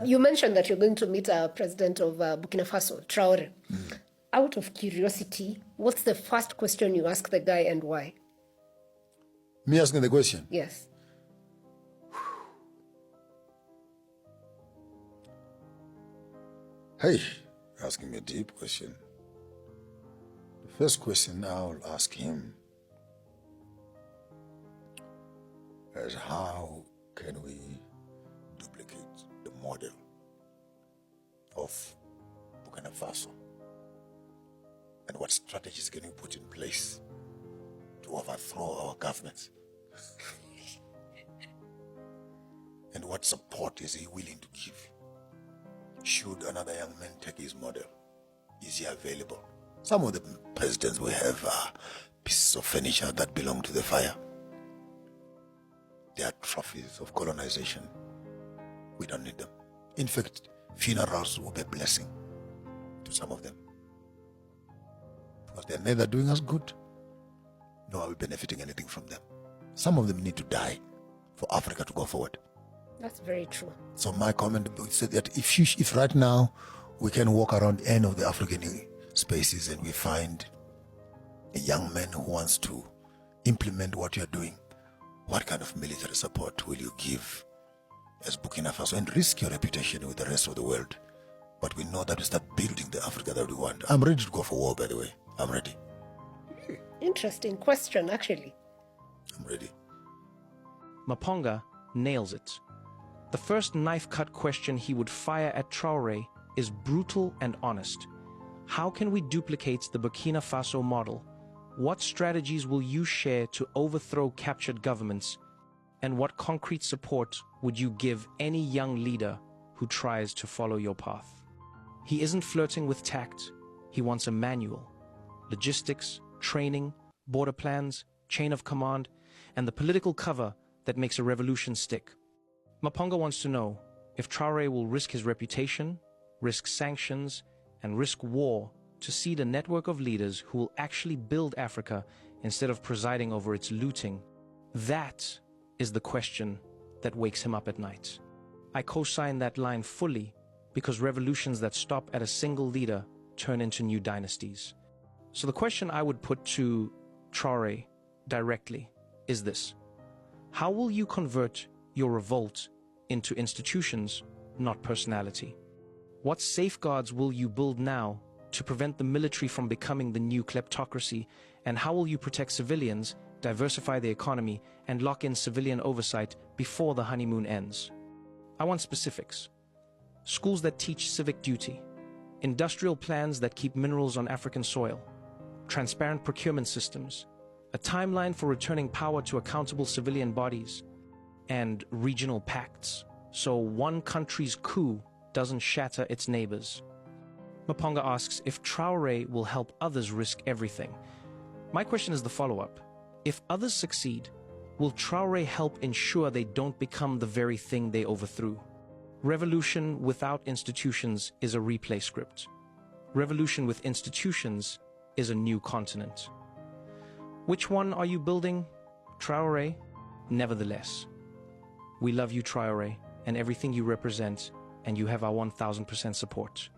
You mentioned that you're going to meet President of Burkina Faso, Traore. Out of curiosity, what's the first question you ask the guy and why? Me asking the question? Yes. Hey, you're asking me a deep question. The first question I'll ask him is how can we duplicate the model of Burkina Faso? And what strategies can we put in place to overthrow our governments? And what support is he willing to give? Should another young man take his model? Is he available? Some of the presidents will have pieces of furniture that belong to the fire. They are trophies of colonization. We don't need them. In fact, funerals will be a blessing to some of them. Because they're neither doing us good, nor are we benefiting anything from them. Some of them need to die for Africa to go forward. That's very true. So my comment would say that if right now we can walk around any of the African spaces and we find a young man who wants to implement what you're doing, what kind of military support will you give as Burkina Faso and risk your reputation with the rest of the world? But we know that we start building the Africa that we want. I'm ready to go for war, by the way. I'm ready. Interesting question, actually. I'm ready. Maponga nails it. The first knife-cut question he would fire at Traore is brutal and honest. How can we duplicate the Burkina Faso model? What strategies will you share to overthrow captured governments? And what concrete support would you give any young leader who tries to follow your path? He isn't flirting with tact. He wants a manual. Logistics, training, border plans, chain of command, and the political cover that makes a revolution stick. Maponga wants to know if Traore will risk his reputation, risk sanctions, and risk war to seed a network of leaders who will actually build Africa instead of presiding over its looting. That is the question that wakes him up at night. I co-sign that line fully because revolutions that stop at a single leader turn into new dynasties. So the question I would put to Traore directly is this: how will you convert your revolt into institutions, not personality? What safeguards will you build now to prevent the military from becoming the new kleptocracy? And how will you protect civilians, diversify the economy, and lock in civilian oversight before the honeymoon ends? I want specifics. Schools that teach civic duty, industrial plans that keep minerals on African soil, transparent procurement systems, a timeline for returning power to accountable civilian bodies, and regional pacts, so one country's coup doesn't shatter its neighbors. Maponga asks if Traore will help others risk everything. My question is the follow-up. If others succeed, will Traore help ensure they don't become the very thing they overthrew? Revolution without institutions is a replay script. Revolution with institutions is a new continent. Which one are you building, Traore? Nevertheless, we love you, Traore, and everything you represent, and you have our 1000% support.